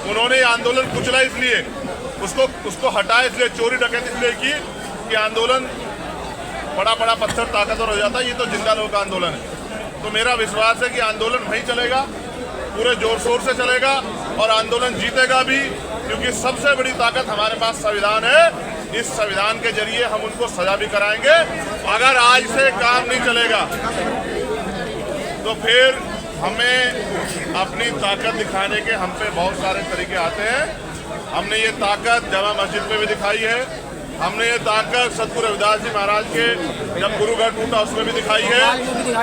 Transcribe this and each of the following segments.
उन्होंने ये आंदोलन कुचला इसलिए, उसको हटाया इसलिए, चोरी डकैती इसलिए की कि आंदोलन बड़ा बड़ा पत्थर ताकतवर हो जाता है। ये तो जिंदा लोगों का आंदोलन है। तो मेरा विश्वास है कि आंदोलन वहीं चलेगा, पूरे जोर शोर से चलेगा और आंदोलन जीतेगा भी, क्योंकि सबसे बड़ी ताकत हमारे पास संविधान है। इस संविधान के जरिए हम उनको सजा भी कराएंगे। अगर आज से काम नहीं चलेगा तो फिर हमें अपनी ताकत दिखाने के हम पे बहुत सारे तरीके आते हैं। हमने ये ताकत जामा मस्जिद में भी दिखाई है, हमने ये ताकत सतगुरु रविदास जी महाराज के जब गुरुघर टूटा उसमें भी दिखाई है,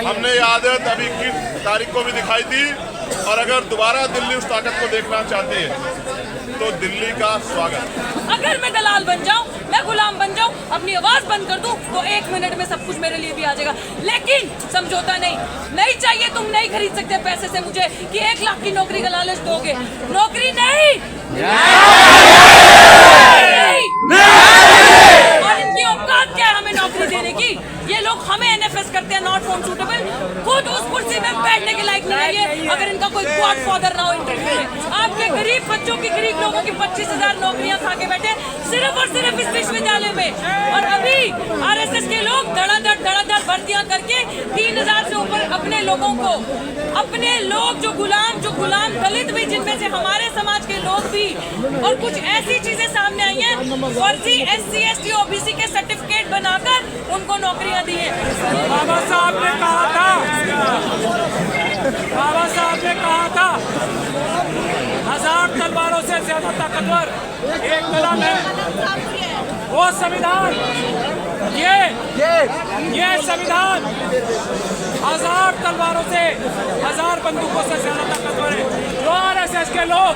हमने ये आदत अभी 21 तारीख को भी दिखाई थी। और अगर दोबारा दिल्ली उस ताकत को देखना चाहती है तो दिल्ली का स्वागत। अगर मैं दलाल बन जाऊं, मैं गुलाम बन जाऊं, अपनी आवाज बंद कर दूं तो 1 मिनट में सब कुछ मेरे लिए भी आ जाएगा। लेकिन समझौता नहीं चाहिए। तुम नहीं खरीद सकते पैसे से मुझे कि 1 लाख की नौकरी का लालच दोगे। नौकरी नहीं। और इनकी औकात क्या है हमें नौकरी देने की? ये लोग हमें NFS करते हैं, नॉट फाउंड सूटेबल। खुद उस कुर्सी में बैठने के लायक नहीं है अगर इनका कोई गॉडफादर ना हो इंटरव्यू में। आपके गरीब बच्चों की, गरीब लोगों की 25,000 नौकरियां खा के बैठे सिर्फ और सिर्फ इस विश्वविद्यालय में। और अभी RSS के लोग धड़ाधड़ भर्तियां करके 3,000 से ऊपर अपने लोगों को, अपने लोग जो गुलाम दलित भी, जिनमें से हमारे समाज के लोग भी, और कुछ ऐसी चीजें सामने आई हैं, फर्जी SC ST OBC के सर्टिफिकेट बनाकर उनको नौकरियां दी है। बाबा साहब ने कहा था 1000 तलवारों से ज्यादा ताकतवर एक कलम है, वो संविधान। ये संविधान 1000 तलवारों से, 1000 बंदूकों से ज्यादा ताकतवर है। जो RSS के लोग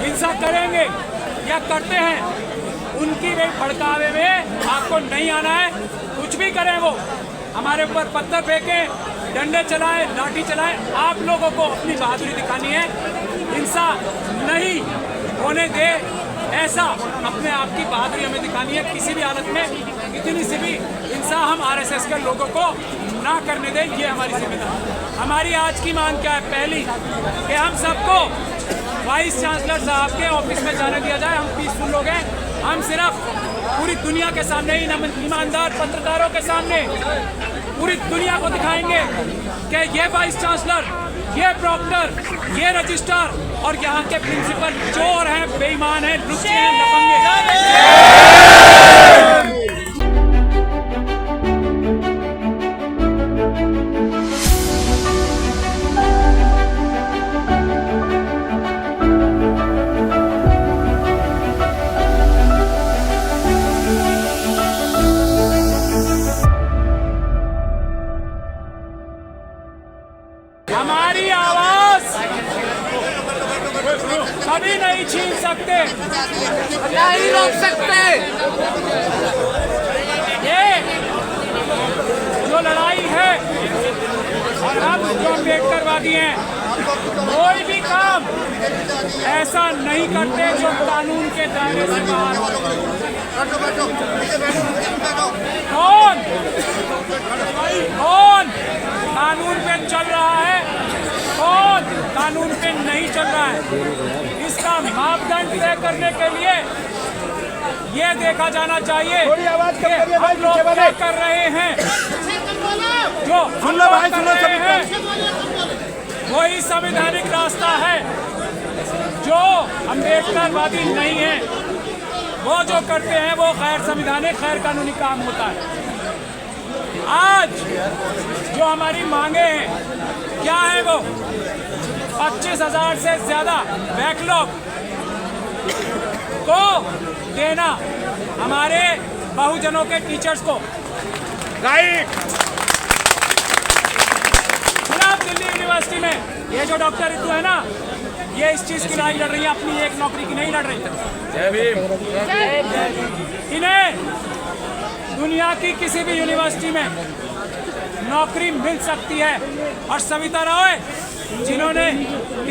हिंसा करेंगे या करते हैं, उनकी वे भड़कावे में आपको नहीं आना है। कुछ भी करें वो, हमारे ऊपर पत्थर फेंके, डंडे चलाए, लाठी चलाए, आप लोगों को अपनी बहादुरी दिखानी है। हिंसा नहीं होने दे, ऐसा अपने आप की बहादुरी हमें दिखानी है। किसी भी हालत में इतनी सी भी हिंसा हम RSS के लोगों को ना करने दें, ये हमारी जिम्मेदारी। हमारी आज की मांग क्या है? पहली कि हम सबको वाइस चांसलर साहब के ऑफिस में जाने दिया जाए। हम पीसफुल लोग हैं, हम सिर्फ पूरी दुनिया के सामने, ईमानदार पत्रकारों के सामने पूरी दुनिया को दिखाएंगे कि ये वाइस चांसलर, ये प्रॉक्टर, ये रजिस्ट्रार और यहाँ के प्रिंसिपल चोर हैं, बेईमान हैं, लुच्चे हैं, लफंगे। हमारी आवाज कभी नहीं छीन सकते, नहीं रोक सकते। ये जो लड़ाई है, और हम जो अम्बेडकरवादी हैं, कोई भी काम ऐसा नहीं करते जो कानून के दायरे से बाहर हो। कौन कानून पे चल रहा है, कौन कानून पे नहीं चल रहा है, इसका मापदंड तय करने के लिए ये देखा जाना चाहिए कि हम लोग क्या कर रहे हैं। जो हम लोग कर रहे हैं वही संवैधानिक रास्ता है। जो अम्बेडकरवादी नहीं है, वो जो करते हैं वो गैर संवैधानिक, गैर कानूनी काम होता है। आज जो हमारी मांगे हैं क्या है? वो 25,000 से ज्यादा बैकलॉग को देना हमारे बहुजनों के टीचर्स को। राइट। दिल्ली यूनिवर्सिटी में ये जो डॉक्टर ऋतु है ना, ये इस चीज की लड़ाई लड़ रही है, अपनी एक नौकरी की नहीं लड़ रही। इन्हें दुनिया की किसी भी यूनिवर्सिटी में नौकरी मिल सकती है। और सविता राय, जिन्होंने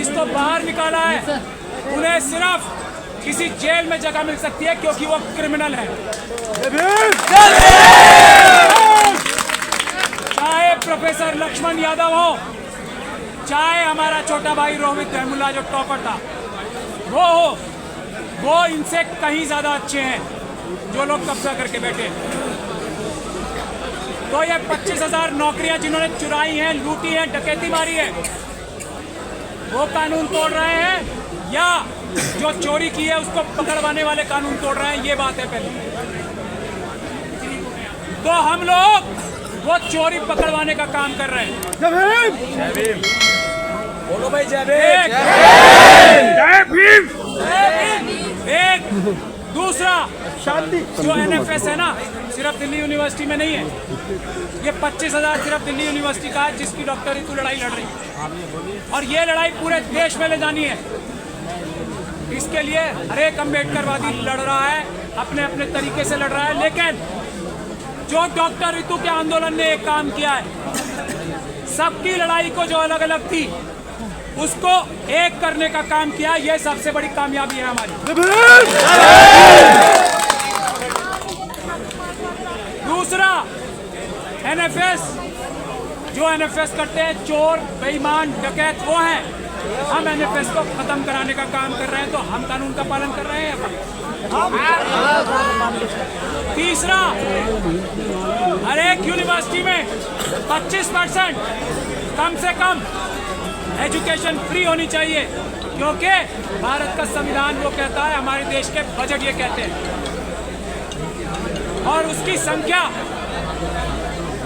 इसको बाहर निकाला है, उन्हें सिर्फ किसी जेल में जगह मिल सकती है क्योंकि वो क्रिमिनल है। चाहे प्रोफेसर लक्ष्मण यादव हो, चाहे हमारा छोटा भाई रोहित रहमुल्ला जो टॉपर था, वो हो, वो इनसे कहीं ज्यादा अच्छे हैं जो लोग कब्जा करके बैठे हैं। तो ये 25,000 नौकरियां जिन्होंने चुराई हैं, लूटी हैं, डकैती मारी है, वो कानून तोड़ रहे हैं या जो चोरी की है उसको पकड़वाने वाले कानून तोड़ रहे हैं, ये बात है पहले। तो हम लोग वो चोरी पकड़वाने का काम कर रहे हैं। बोलो भाई जय भीम। एक दूसरा शांति, जो NFS है ना, सिर्फ दिल्ली यूनिवर्सिटी में नहीं है, ये 25,000 सिर्फ दिल्ली यूनिवर्सिटी का है जिसकी डॉक्टर रितु लड़ाई लड़ रही है, और ये लड़ाई पूरे देश में ले जानी है। इसके लिए हर एक अम्बेडकरवादी लड़ रहा है, अपने अपने तरीके से लड़ रहा है, लेकिन जो डॉक्टर रितु के आंदोलन ने एक काम किया है, सबकी लड़ाई को जो अलग अलग थी उसको एक करने का काम किया, ये सबसे बड़ी कामयाबी है हमारी। दूसरा, NFS, जो NFS करते हैं, चोर, बेईमान, डकैत, वो हैं। हम NFS को खत्म कराने का काम कर रहे हैं, तो हम कानून का पालन कर रहे हैं। तीसरा, हर एक यूनिवर्सिटी में 25% कम से कम एजुकेशन फ्री होनी चाहिए, क्योंकि भारत का संविधान वो कहता है, हमारे देश के बजट ये कहते हैं, और उसकी संख्या,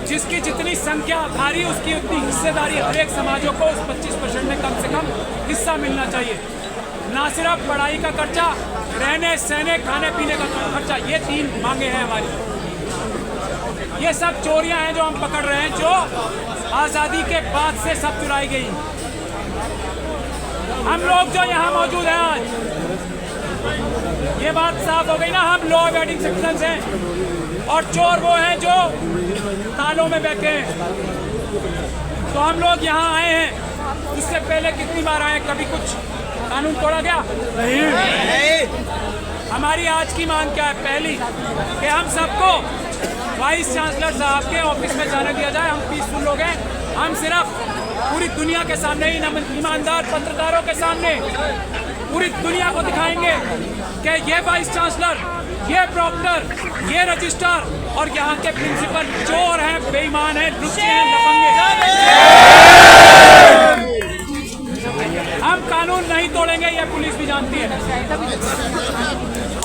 जिसकी जितनी संख्या भारी उसकी उतनी हिस्सेदारी हर एक समाजों को उस 25% में कम से कम हिस्सा मिलना चाहिए। ना सिर्फ पढ़ाई का खर्चा, रहने सहने खाने पीने का खर्चा, ये 3 मांगे हैं हमारी। ये सब चोरियां हैं जो हम पकड़ रहे हैं, जो आज़ादी के बाद से सब चुराई गई। हम लोग जो यहाँ मौजूद हैं आज, ये बात साफ हो गई ना, हम लॉ अबेडिंग सिटीजन्स हैं, और चोर वो हैं जो तालों में बैठे हैं। तो हम लोग यहाँ आए हैं, उससे पहले कितनी बार आए, कभी कुछ कानून तोड़ा गया? नहीं। हमारी आज की मांग क्या है? पहली, कि हम सबको वाइस चांसलर साहब के ऑफिस में जाने दिया जाए। हम पीसफुल लोग हैं, हम सिर्फ पूरी दुनिया के सामने ही, ईमानदार पत्रकारों के सामने पूरी दुनिया को दिखाएंगे कि ये वाइस चांसलर, ये प्रॉक्टर, ये रजिस्ट्रार और यहाँ के प्रिंसिपल चोर हैं, बेईमान हैं, लुच्चे हैं, लफंगे। हम कानून नहीं तोड़ेंगे, ये पुलिस भी जानती है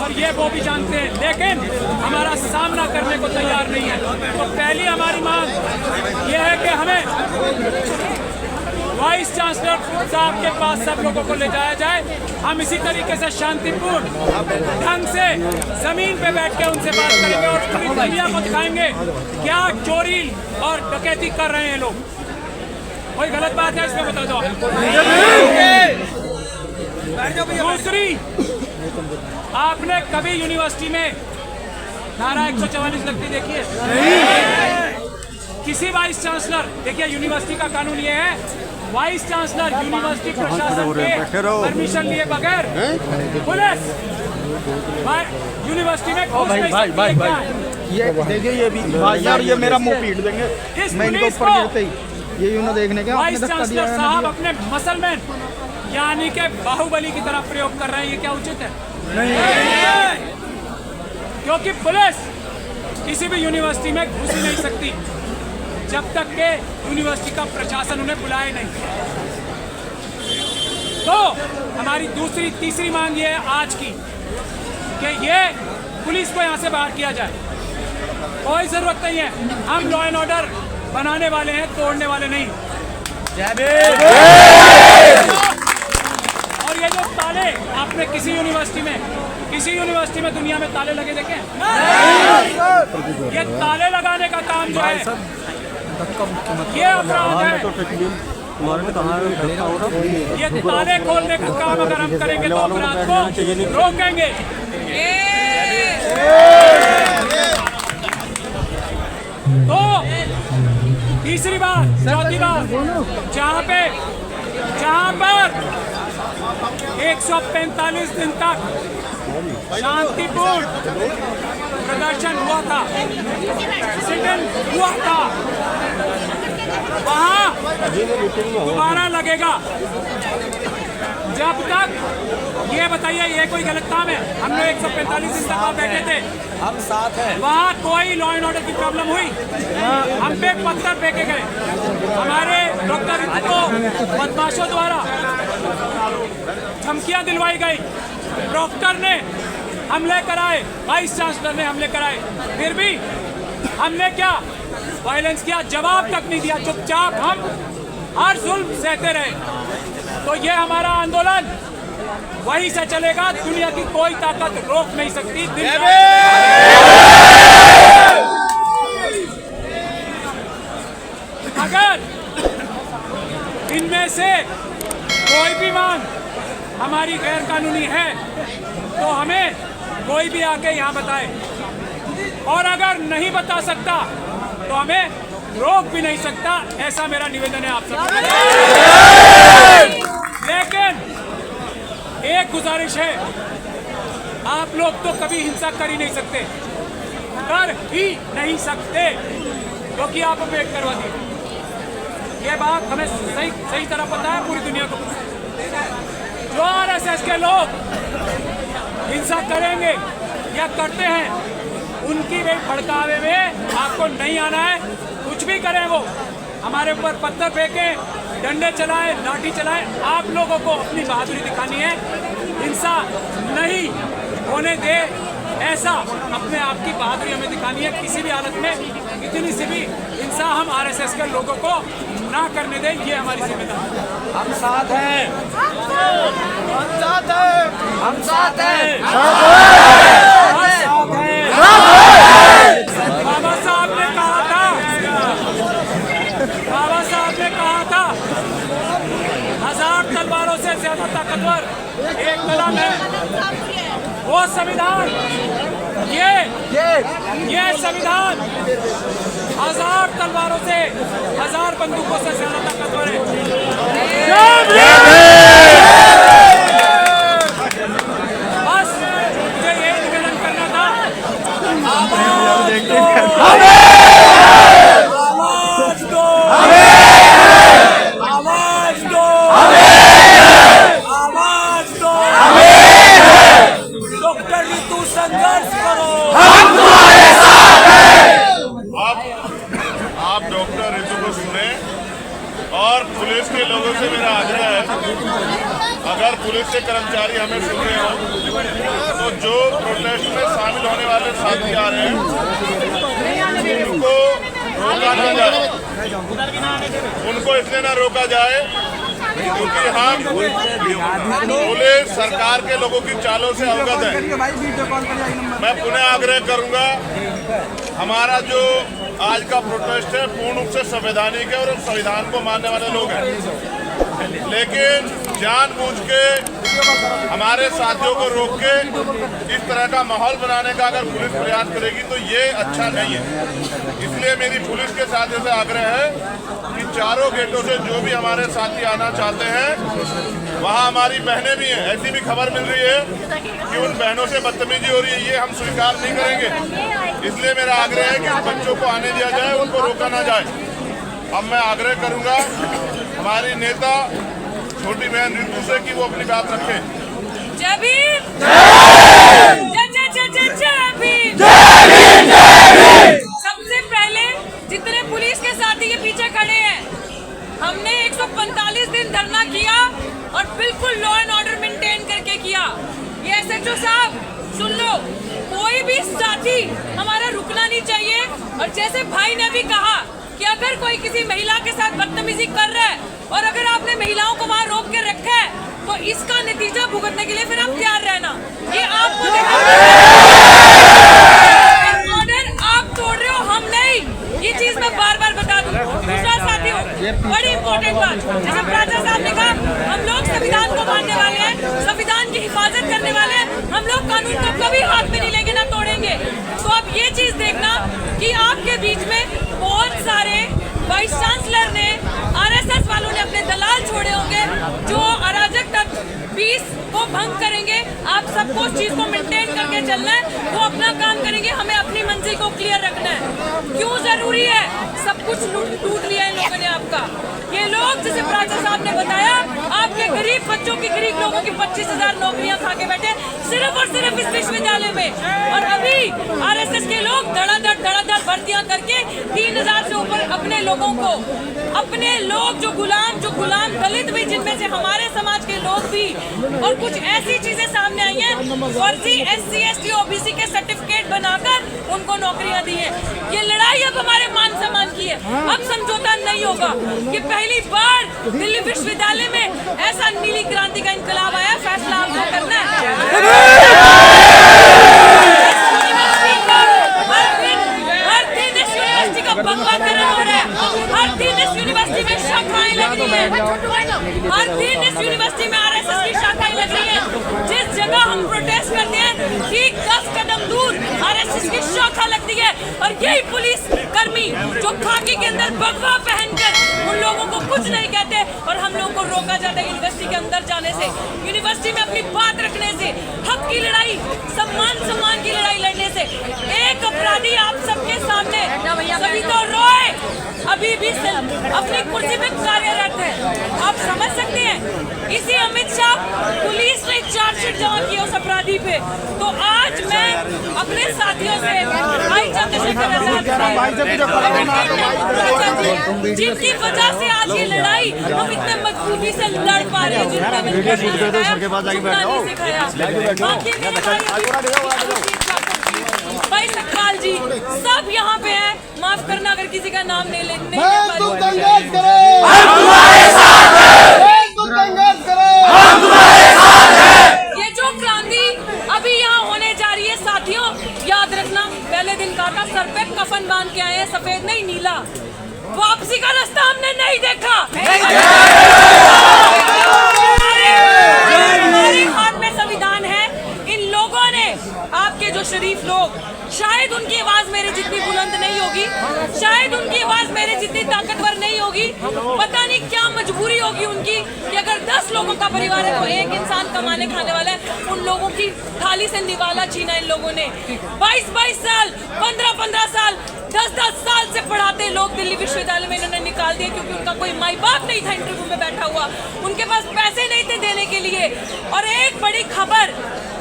और ये वो भी जानते हैं, लेकिन हमारा सामना करने को तैयार नहीं है। तो पहली हमारी मांग ये है कि हमें वाइस चांसलर साहब के पास सब लोगों को ले जाया जाए। हम इसी तरीके से शांतिपूर्ण ढंग से जमीन पे बैठ के उनसे बात करेंगे और पूरी दुनिया को दिखाएंगे क्या चोरी और डकैती कर रहे हैं लोग। कोई गलत बात है इसमें बता दो। दूसरी, आपने कभी यूनिवर्सिटी में धारा 144 लगती देखी है? किसी वाइस चांसलर, देखिए यूनिवर्सिटी का कानून ये है, वाइस चांसलर यूनिवर्सिटी प्रशासन के परमिशन लिए बगैर पुलिस यूनिवर्सिटी में घुस नहीं सकती। ये देखिए, ये भी यार, ये मेरा मुंह पीट देंगे। मैं इनको ऊपर गिरते ही ये यूं ना देखने के वाइस चांसलर साहब अपने मसलमैन यानी के बाहुबली की तरह प्रयोग कर रहे हैं, ये क्या उचित है? नहीं। क्योंकि पुलिस किसी भी यूनिवर्सिटी में घुस ही नहीं सकती जब तक के यूनिवर्सिटी का प्रशासन उन्हें बुलाए नहीं। तो हमारी तीसरी मांग ये है आज की कि ये पुलिस को यहाँ से बाहर किया जाए। कोई जरूरत नहीं है, हम लॉ एंड ऑर्डर बनाने वाले हैं, तोड़ने वाले नहीं। और ये जो ताले आपने किसी यूनिवर्सिटी में दुनिया में ताले लगे देखे? ये ताले लगाने का काम जो है ये अपराध है। ये ताले खोलने का काम अगर हम करेंगे तो अपराध को रोकेंगे। तो तीसरी बात, चौथी बात, जहाँ पर 145 दिन तक शांतिपूर्ण प्रदर्शन हुआ था, सिटिंग हुआ था, वहाँ दोबारा लगेगा। जब तक ये बताइए ये कोई गलत काम है? हम लोग 145 दिन तक वहाँ बैठे थे, हम साथ हैं। वहाँ कोई लॉ एंड ऑर्डर की प्रॉब्लम हुई? हम पे पत्थर फेंके गए, हमारे डॉक्टर रितु को बदमाशों द्वारा धमकियां दिलवाई गई, डॉक्टर ने हमले कराए, वाइस चांसलर ने हमले कराए, फिर भी हमने क्या वायलेंस किया? जवाब तक नहीं दिया, चुपचाप हम हर जुल्म सहते रहे। तो ये हमारा आंदोलन वहीं से चलेगा, दुनिया की कोई ताकत रोक नहीं सकती। अगर इनमें से कोई भी मांग हमारी गैर कानूनी है तो हमें कोई भी आके यहाँ बताए, और अगर नहीं बता सकता तो हमें रोक भी नहीं सकता। ऐसा मेरा निवेदन है आप सबसे। लेकिन एक गुजारिश है, आप लोग तो कभी हिंसा कर ही नहीं सकते, कर ही नहीं सकते, क्योंकि आप अपेट करवा दी। ये बात हमें सही तरह पता है, पूरी दुनिया को। जो आरएसएस के लोग हिंसा करेंगे या करते हैं, उनकी वे भड़कावे में आपको नहीं आना है। कुछ भी करें वो, हमारे ऊपर पत्थर फेंके, डंडे चलाए, लाठी चलाए, आप लोगों को अपनी बहादुरी दिखानी है। हिंसा नहीं होने दे, ऐसा अपने आप की बहादुरी हमें दिखानी है। किसी भी हालत में इतनी सी भी हिंसा हम आरएसएस के लोगों को ना करने दें, ये हमारी जिम्मेदारी है। हम साथ हैं, हम साथ हैं, हम साथ हैं, बाबा साहब ने कहा था, बाबा साहब ने कहा था 1000 तलवारों से ज्यादा ताकतवर एक कलम है, वो संविधान। ये संविधान 1000 तलवारों से, 1000 बंदूकों से ज्यादा ताकतवर है। बस मुझे ये निवेदन करना था, आवाज दो, आवाज दो, आवाज दो, आवाज दो, डॉक्टर रितु संघर्ष करो। आप डॉक्टर रितु को सुने, और पुलिस के लोगों से मेरा आग्रह है, अगर पुलिस के कर्मचारी हमें सुन रहे हो तो जो प्रोटेस्ट में शामिल होने वाले साथी आ रहे हैं उनको रोका ना जाए, उनको इसलिए ना रोका जाए क्योंकि हम पुलिस सरकार के लोगों की चालों से अवगत है। मैं पुनः आग्रह करूंगा, हमारा जो आज का प्रोटेस्ट है पूर्ण रूप से संवैधानिक है और संविधान को मानने वाले लोग हैं, लेकिन जानबूझ के हमारे साथियों को रोक के इस तरह का माहौल बनाने का अगर पुलिस प्रयास करेगी तो ये अच्छा नहीं है। इसलिए मेरी पुलिस के साथियों से आग्रह है कि चारों गेटों से जो भी हमारे साथी आना चाहते हैं, वहाँ हमारी बहनें भी हैं। ऐसी भी खबर मिल रही है कि उन बहनों से बदतमीजी हो रही है, ये हम स्वीकार नहीं करेंगे। इसलिए मेरा आग्रह है कि उन बच्चों को आने दिया जाए, उनको रोका ना जाए। अब मैं आग्रह करूंगा हमारी नेता छोटी बहन रितु से कि वो अपनी बात रखें। जय भीम, सबसे पहले जितने पुलिस के साथी के पीछे खड़े हैं, हमने 145 दिन धरना किया और बिल्कुल लॉ एंड ऑर्डर मेंटेन करके किया। ये एसएचओ साहब सुन लो, कोई भी साथी हमारा रुकना नहीं चाहिए। और जैसे भाई ने भी कहा कि अगर कोई किसी महिला के साथ बदतमीजी कर रहा है और अगर आपने महिलाओं को वहां रोक के रखा है तो इसका नतीजा भुगतने के लिए फिर आप तैयार रहना। ये आपको ऑर्डर आप तोड़ रहे हो, हम नहीं। ये चीज मैं बार बार बता दूं। दूसरा साथियों, बड़ी इंपॉर्टेंट बात, जैसे प्राचा साहब ने कहा, हम लोग संविधान को मानने वाले हैं, संविधान की हिफाजत करने वाले हैं, हम लोग कानून को कभी हाथ में नहीं लेंगे, ना तोड़ेंगे। तो अब ये चीज देखना कि आपके बीच में बहुत सारे वाइस चांसलर ने, आरएसएस वालों ने अपने दलाल छोड़े होंगे जो अराजक तक पीस को भंग करेंगे। आप सबको उस चीज को मेंटेन करके चलना है, वो अपना काम करेंगे, हमें अपनी मंजिल को क्लियर रखना है। क्यों जरूरी है? सब कुछ लूट लिया इन लोगों ने आपका। ये लोग, जैसे प्राचा साहब ने बताया, आपके गरीब बच्चों की, गरीब लोगों की 25,000 नौकरियां खा के बैठे सिर्फ और सिर्फ इस विश्वविद्यालय में। और अभी आरएसएस के लोग धड़ाधड़ भर्तियां करके 3,000 से ऊपर अपने लोगों को, अपने लोग जो गुलाम दलित भी, जिनमें से हमारे समाज के लोग भी, और कुछ ऐसी चीजें सामने आई हैं, फर्जी SC ST OBC के सर्टिफिकेट बनाकर उनको नौकरियां दी है। ये लड़ाई अब हमारे मान सम्मान की है। अब समझौता नहीं होगा। कि पहली बार दिल्ली विश्वविद्यालय में ऐसा नीली क्रांति का इनकलाब आया, फैसला आपको करना है। हर दिन इस यूनिवर्सिटी का बंकवाकरण हो रहा है। हर दिन इस यूनिवर्सिटी में शाखाएं लग रही है। हर दिन इस यूनिवर्सिटी में RSS की शाखाएं लग रही है। जिस जगह हम प्रोटेस्ट करते हैं, ठीक 10 कदम दूर RSS की शाखा लगती है। और यही पुलिस कर्मी जो खाकी के अंदर भगवा पहनकर उन लोगों को कुछ नहीं कहते, और हम लोगों को रोका जाता है यूनिवर्सिटी के अंदर जाने से, यूनिवर्सिटी में अपनी बात रखने से, हक की लड़ाई, सम्मान की लड़ाई लड़ने से। एक अपराधी आप सबके सामने, सभी तो रोए, अभी भी अपनी कुर्सी पे कार्यरत है। आप समझ सकते हैं, इसी अमित शाह पुलिस ने चार्जशीट जमा की उस अपराधी पे। तो आज मैं अपने साथियों से, भाई चंद्रशेखर आजाद, जिनकी वजह से आज ये लड़ाई हम इतने मजबूती से लड़ पा रहे हैं, जिनका मैंने भाई सखपाल जी सब यहाँ पे हैं। माफ करना अगर किसी का नाम नहीं ले ये जो क्रांति अभी यहाँ होने जा रही है, साथियों याद रखना, पहले दिन कहा था सर पे कफन बांध के आए हैं, सफेद नहीं नीला। वापसी का रास्ता हमने नहीं देखा। हमारे हाथ में संविधान है। इन लोगों ने, आपके जो शरीफ लोग, शायद उनकी आवाज मेरे जितनी बुलंद नहीं होगी, शायद उनकी आवाज मेरे जितनी ताकतवर नहीं होगी। पता नहीं क्या मजबूरी होगी उनकी कि अगर 10 लोगों का परिवार है तो एक इंसान कमाने खाने वाला है। उन लोगों की थाली से निवाला छीना इन लोगों ने। 22-22 साल, 15-15 साल, 10-10 साल से पढ़ाते लोग दिल्ली विश्वविद्यालय में इन्होंने निकाल दिए, क्योंकि उनका कोई माई बाप नहीं था इंटरव्यू में बैठा हुआ, उनके पास पैसे नहीं थे देने के लिए। और एक बड़ी खबर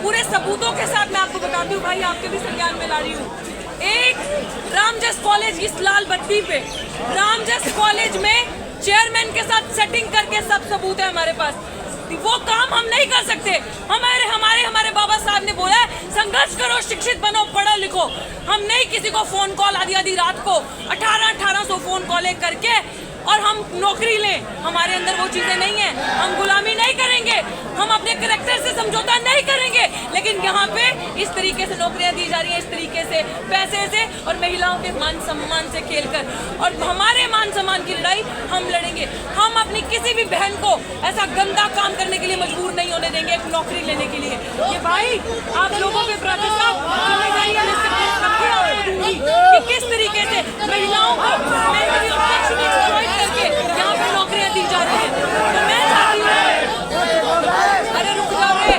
पूरे सबूतों के साथ मैं आपको बताती हूँ भाई, आपके भी संज्ञान में ला रही हूँ। एक रामजस कॉलेज, इस लाल बत्ती पे रामजस कॉलेज में चेयरमैन के साथ सेटिंग करके सब सबूत है हमारे पास। वो काम हम नहीं कर सकते। हमारे बाबा साहब ने बोला है संघर्ष करो, शिक्षित बनो, पढ़ो लिखो। हम नहीं किसी को फोन कॉल आधी रात को 1800 फोन कॉलें करके और हम नौकरी लें। हमारे अंदर वो चीजें नहीं है। हम गुलामी नहीं करेंगे, हम अपने कैरेक्टर से समझौता नहीं करेंगे। लेकिन यहाँ पे इस तरीके से नौकरियां दी जा रही हैं, इस तरीके से पैसे से और महिलाओं के मान सम्मान से खेलकर, और हमारे मान सम्मान की लड़ाई हम लड़ेंगे। हम अपनी किसी भी बहन को ऐसा गंदा काम करने के लिए मजबूर नहीं होने देंगे एक नौकरी लेने के लिए। ये भाई आप लोगों के प्रति कि किस तरीके से महिलाओं को करके यहाँ पे नौकरियां दी जा रही है। तो मैं चाहती हूँ, अरे रुक जाओ रे,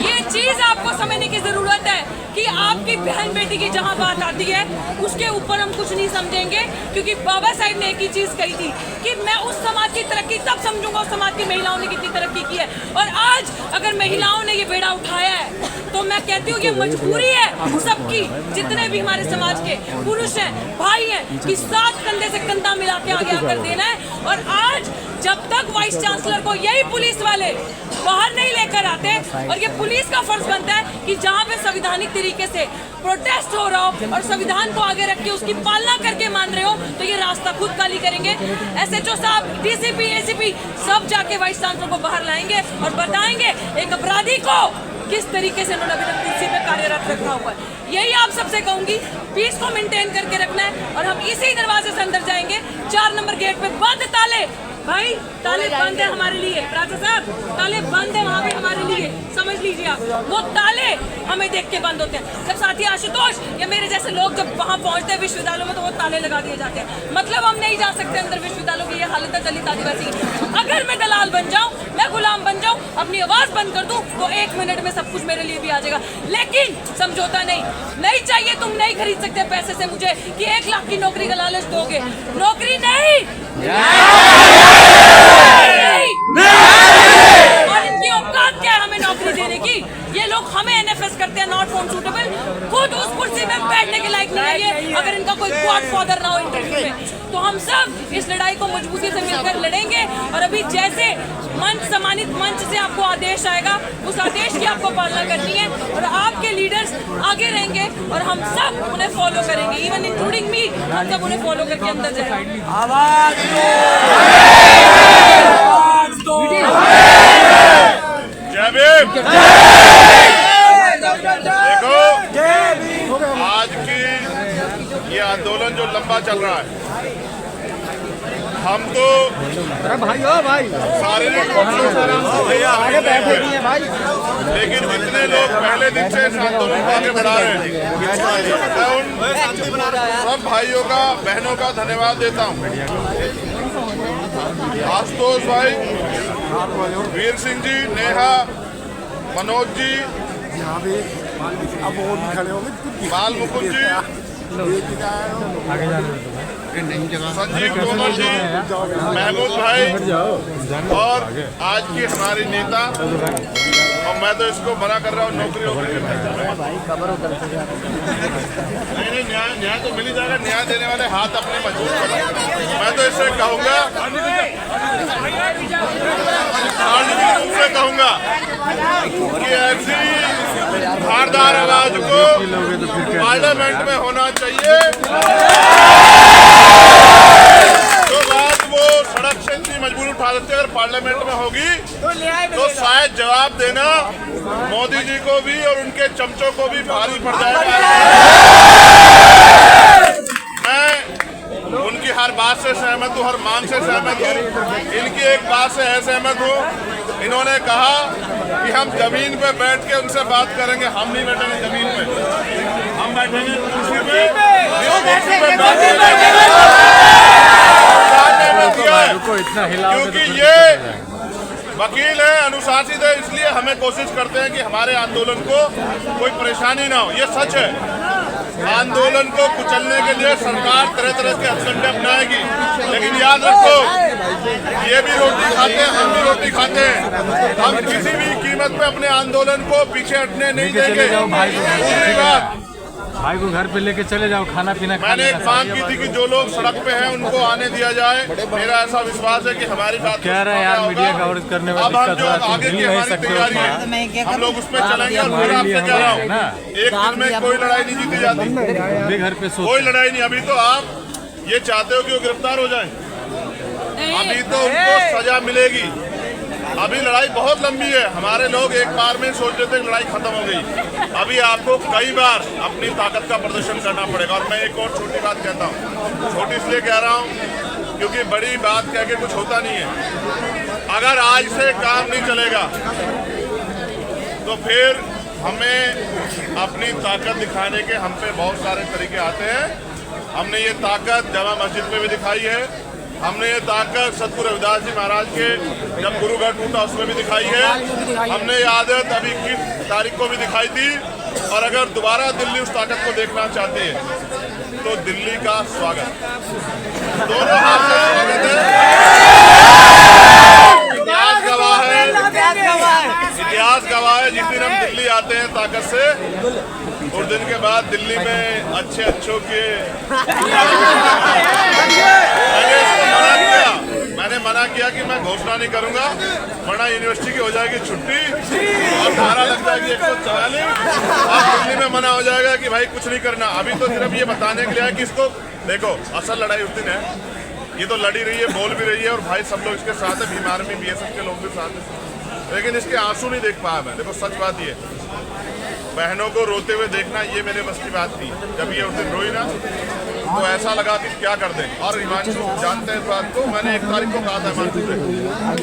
ये चीज आपको समझने की जरूरत है कि आपकी बहन बेटी की जहाँ बात आती है उसके ऊपर हम कुछ नहीं समझेंगे, क्योंकि बाबा साहब ने एक ही चीज कही थी कि मैं उस समाज की तरक्की तब समझूंगा उस समाज की महिलाओं ने कितनी तरक्की की है। और आज अगर महिलाओं ने ये बेड़ा उठाया है तो मैं कहती हूँ ये मजबूरी है सबकी, जितने भी हमारे समाज के पुरुष हैं, भाई हैं, कि साथ कंधे से कंधा मिला के आगे आकर देना है। और आज जब तक वाइस चांसलर को यही पुलिस वाले बाहर नहीं लेकर आते, और ये पुलिस का फर्ज बनता है कि जहाँ पे संवैधानिक तरीके से प्रोटेस्ट हो रहा हो और संविधान को आगे रख के उसकी पालना करके मान रहे हो, तो ये रास्ता खुद खाली करेंगे। SHO साहब, DCP, ACP सब जाके वाइस चांसलर को बाहर लाएंगे और बताएंगे एक अपराधी को किस तरीके से उन्होंने अभी तक कुर्सी पे कार्यरत रखा हुआ है। यही आप सबसे कहूंगी, पीस को मेंटेन करके रखना है, और हम इसी दरवाजे से अंदर जाएंगे। 4 नंबर गेट पे बंद ताले, भाई ताले बंद है हमारे लिए, राजा साहब ताले बंद है वहाँ पे हमारे लिए, समझ लीजिए आप। वो ताले हमें देख के बंद होते हैं। जब साथी आशुतोष या मेरे जैसे लोग जब वहाँ पहुँचते हैं विश्वविद्यालयों में तो वो ताले लगा दिए जाते हैं। मतलब हम नहीं जा सकते अंदर विश्वविद्यालयों की, ये हालत है दलित आदिवासी। अगर मैं दलाल बन जाऊँ, मैं गुलाम बन जाऊँ, अपनी आवाज बंद कर दूं तो 1 मिनट में सब कुछ मेरे लिए भी आ जाएगा, लेकिन समझौता नहीं चाहिए। तुम नहीं खरीद सकते पैसे से मुझे कि 1 लाख की नौकरी का लालच दोगे। नौकरी नहीं। और इनकी औकात क्या है हमें नौकरी देने की? ये लोग हमें एनएफएस करते हैं, नॉट फाउंड सूटेबल। खुद उस कुर्सी में बैठने के लायक नहीं है ये, अगर इनका कोई गॉडफादर ना हो इंटरव्यू में। तो हम सब इस लड़ाई को मजबूती से मिलकर लड़ेंगे। और अभी जैसे मंच सम्मानित मंच से आपको आदेश आएगा, उस आदेश की आपको पालना करनी है और आपके लीडर्स आगे रहेंगे और हम सब उन्हें फॉलो करेंगे, इवन इंक्लूडिंग मी। हम सब उन्हें फॉलो करके अंदर जाएंगे। आवाज दो। जय भीम। देखो, आज की ये आंदोलन जो लंबा चल रहा है, हम तो अरे भाई ओ भाई शारीरिक आगे बैठे नहीं है भाई, लेकिन जितने लोग पहले दिन से इस आंदोलन को आगे बढ़ा रहे हैं, मैं उन सब भाइयों का, बहनों का धन्यवाद देता हूँ। आशुतोष भाई, वीर सिंह जी, नेहा, मनोज जी, बाल मुकुंद जी, संजीव तोमर जी, महबूब भाई और आज की हमारी नेता। और मैं तो इसको मना कर रहा हूँ नौकरी नहीं, न्याय तो मिल ही जाएगा। न्याय देने वाले हाथ अपने मजबूत करें। मैं तो इससे कहूँगा कि ऐसी धारदार आवाज को पार्लियामेंट में होना चाहिए। तो बात वो सड़क से इतनी मजबूरी उठा देते, अगर पार्लियामेंट में होगी तो शायद जवाब देना मोदी जी को भी और उनके चमचों को भी भारी पड़ जाएगा। मैं उनकी हर बात से सहमत हूँ, हर मांग से सहमत हूँ। इनकी एक बात से है सहमत हूँ, इन्होंने कहा कि हम जमीन पे बैठ के उनसे बात करेंगे। हम नहीं बैठेंगे जमीन पे, हम बैठेंगे कुर्सी पे। क्योंकि ये वकील है, अनुशासित है, इसलिए हमें कोशिश करते हैं कि हमारे आंदोलन को कोई परेशानी ना हो। ये सच है, आंदोलन को कुचलने के लिए सरकार तरह तरह के हथकंडे अपनाएगी, लेकिन याद रखो, ये भी रोटी खाते हैं, हम भी रोटी खाते हैं। हम किसी भी कीमत पे अपने आंदोलन को पीछे हटने नहीं देंगे। दूसरी बात, भाई को घर पे लेके चले जाओ, खाना पीना। मैंने एक मांग की थी कि जो लोग सड़क पे हैं उनको आने दिया जाए। मेरा ऐसा विश्वास है कि हमारी बात कह रहे हैं यार, मीडिया कवरेज करने में अब हम जो आगे की हमारी तैयारी है, हम लोग उस पर चलेंगे। और फिर आपसे कह रहा हूँ, एक दिन में कोई लड़ाई नहीं जीती जाती, घर पे कोई लड़ाई नहीं। अभी तो आप ये चाहते हो कि वो गिरफ्तार हो जाए, अभी तो उनको सजा मिलेगी। अभी लड़ाई बहुत लंबी है। हमारे लोग एक बार में सोच रहे थे कि लड़ाई खत्म हो गई। अभी आपको कई बार अपनी ताकत का प्रदर्शन करना पड़ेगा। और मैं एक और छोटी बात कहता हूँ, छोटी इसलिए कह रहा हूँ क्योंकि बड़ी बात कह के कुछ होता नहीं है। अगर आज से काम नहीं चलेगा तो फिर हमें अपनी ताकत दिखाने के हम पे बहुत सारे तरीके आते हैं। हमने ये ताकत जामा मस्जिद में भी दिखाई है, हमने ये ताकत सतगुरु रविदास जी महाराज के जब गुरुगढ़ टूटा उसमें भी दिखाई है, हमने ये आदत अभी 21 तारीख को भी दिखाई थी। और अगर दोबारा दिल्ली उस ताकत को देखना चाहती है तो दिल्ली का स्वागत, दोनों हाथ से स्वागत है। इतिहास गवाह है, इतिहास गवाह है। जिस दिन हम दिल्ली आते हैं ताकत से, उस दिन के बाद दिल्ली में अच्छे अच्छों के मैंने मना किया कि मैं घोषणा नहीं करूंगा, वरना यूनिवर्सिटी की हो जाएगी छुट्टी और धारा लग जाएगी 144 और दिल्ली में मना हो जाएगा कि भाई कुछ नहीं करना। अभी तो सिर्फ ये बताने के लिए है कि इसको देखो, असल लड़ाई उस दिन है। ये तो लड़ी रही है, बोल भी रही है और भाई सब लोग इसके साथ है, भीम आर्मी BSF के लोग भी साथ हैं, लेकिन इसके आंसू नहीं देख पाया मैं। देखो सच बात ये, बहनों को रोते हुए देखना ये मेरे बस की बात थी। जब ये उस दिन रोई ना तो ऐसा लगा कि क्या कर दें। और हिमांशु जानते हैं इस बात को, मैंने 1 तारीख को कहा था हिमांशु से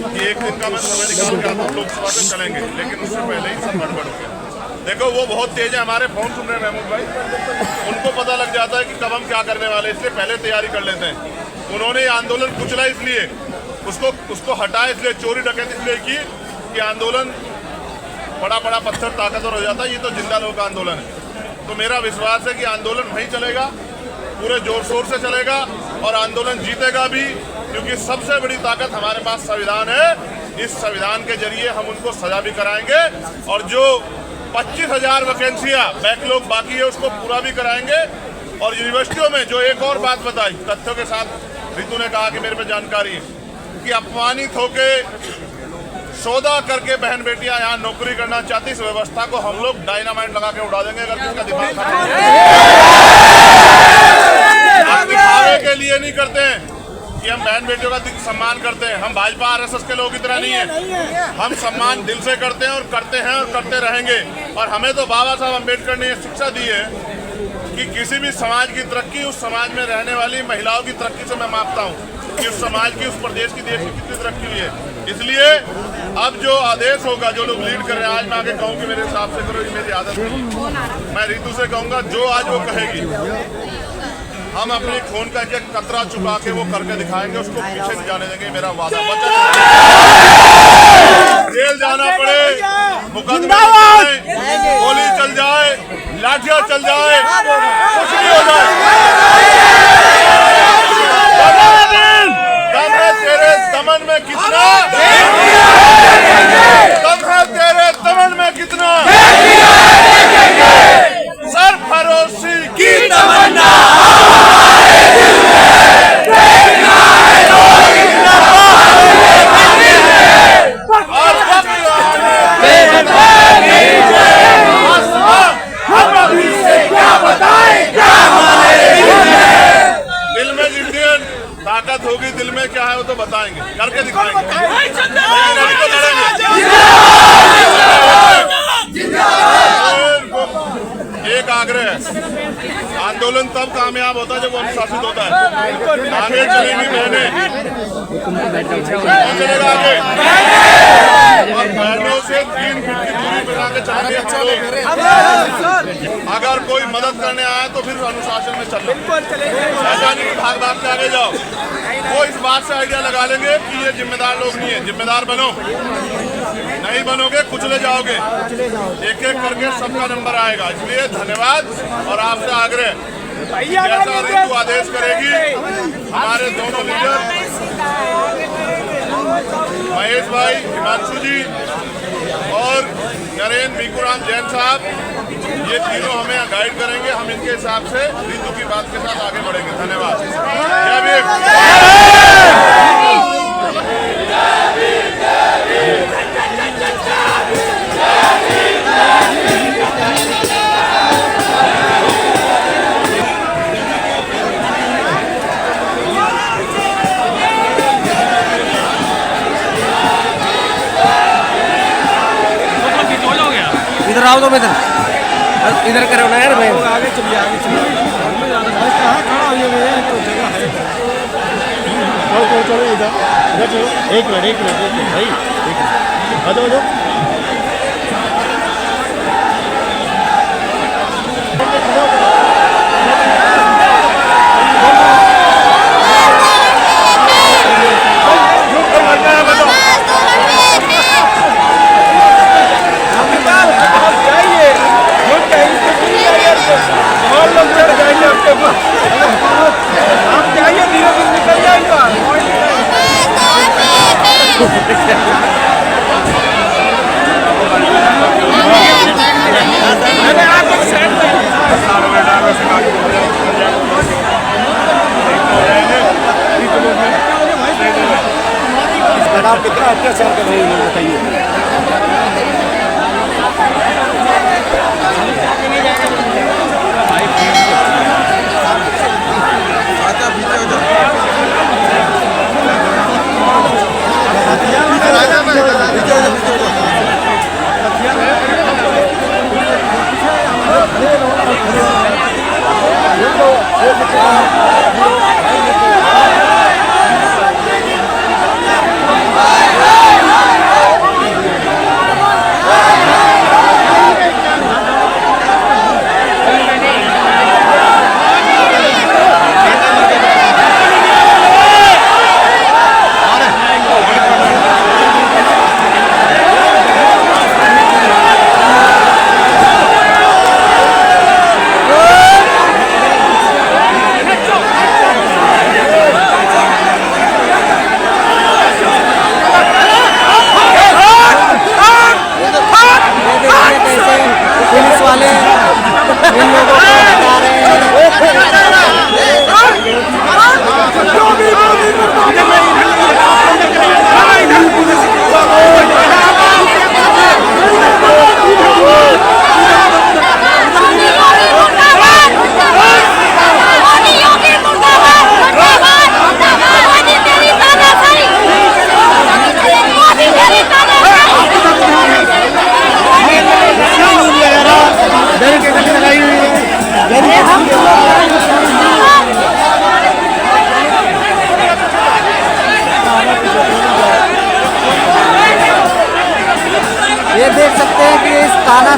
कि एक दिन का मैं समय निकाल के आता हूँ, लोकसभा से चलेंगे, लेकिन उससे पहले ही सब गड़बड़ हो गया। देखो वो बहुत तेज है, हमारे फोन सुन रहे हैं महमूद भाई, उनको पता लग जाता है कि कब हम क्या करने वाले, इसलिए पहले तैयारी कर लेते हैं। उन्होंने आंदोलन कुचला इसलिए, उसको हटाया इसलिए, चोरी डकैती इसलिए की कि आंदोलन बड़ा बड़ा पत्थर ताकतवर हो जाता है, ये तो जिंदा लोग का आंदोलन है। तो मेरा विश्वास है कि आंदोलन वहीं चलेगा, पूरे जोर शोर से चलेगा और आंदोलन जीतेगा भी, क्योंकि सबसे बड़ी ताकत हमारे पास संविधान है। इस संविधान के जरिए हम उनको सजा भी कराएंगे और जो 25,000 वैकेंसियां बैकलॉग बाकी है उसको पूरा भी कराएंगे। और यूनिवर्सिटियों में जो एक और बात बताई तथ्यों के साथ, रितु ने कहा कि मेरे पे जानकारी है कि अपमानित होके सौदा करके बहन बेटियां यहाँ नौकरी करना चाहती, इस व्यवस्था को हम लोग डायनामाइट लगा के उड़ा देंगे अगर किसका दिमाग खराब है। दिखावे के लिए नहीं करते हैं कि हम बहन बेटियों का सम्मान करते हैं, हम भाजपा आरएसएस के लोग इतना नहीं है, हम सम्मान दिल से करते हैं और करते हैं और करते रहेंगे। और हमें तो बाबा साहब अम्बेडकर ने यह शिक्षा दी है कि किसी भी समाज की तरक्की उस समाज में रहने वाली महिलाओं की तरक्की से मैं मापता हूँ कि उस समाज की, उस प्रदेश की, देश की कितनी तरक्की हुई है। इसलिए अब जो आदेश होगा, जो लोग लीड कर रहे हैं, आज मैं आगे कहूँ कि मेरे हिसाब से करो, ये मेरी आदत है, मैं रितु से कहूँगा जो आज वो कहेगी हम अपने खून का एक कतरा चुका के वो करके दिखाएंगे, उसको पीछे नहीं जाने देंगे, मेरा वादा। जेल जाना पड़े, मुकदमा चले, गोली चल जाए, लाठियां चल जाए, कुछ नहीं हो जाए, दम है तेरे दमन में कितना, दम है तेरे दमन में कितना, सरफरोशी की तमन्ना ताकत होगी दिल में, क्या है वो तो बताएंगे, करके दिखाएंगे। एक आग्रह है, आंदोलन तब कामयाब होता है जब वो अनुशासित होता है। आगे चलेंगी बहनें, कौन चलेगा आगे? और बहनों से 3 फीट की दूरी बना के चलेंगे हम लोग। अगर कोई मदद करने आए तो फिर अनुशासन में चलना, ऐसा नहीं कि भाग भाग के आगे जाओ। वो इस बात से आइडिया लगा लेंगे कि ये जिम्मेदार लोग नहीं है, जिम्मेदार बनो, नहीं बनोगे कुचले जाओगे, एक एक करके सबका नंबर आएगा। इसलिए धन्यवाद और आपसे आग्रह, जैसा रितु आदेश करेगी, हमारे दोनों लीडर महेश भाई, हिमांशु जी और नरेंद्र भिकुराम जैन साहब, ये तीनों हमें गाइड करेंगे, हम इनके हिसाब से रितु की बात के साथ आगे बढ़ेंगे। धन्यवाद। जय भीम। इधर आओ, तो इधर करो ना यार भाई, आगे चलिए, आगे चलिए। कहाँ खड़ा हो ये तो जगह है, चलो इधर चलो। एक मिनट भाई, आ जाओ। आप कितना अत्याचार कर रहे हैं बताइए।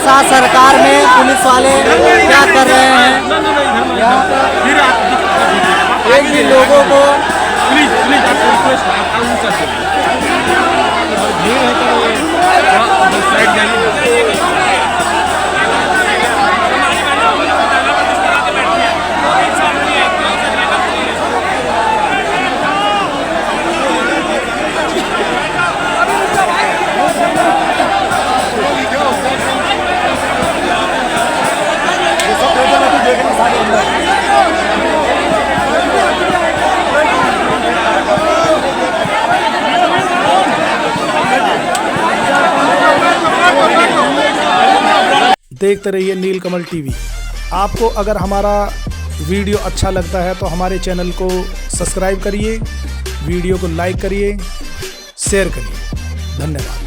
साथ सरकार में पुलिस वाले क्या कर रहे हैं। यहाँ पर एक भी लोगों को देखते रहिए नीलकमल टीवी। आपको अगर हमारा वीडियो अच्छा लगता है तो हमारे चैनल को सब्सक्राइब करिए, वीडियो को लाइक करिए, शेयर करिए। धन्यवाद।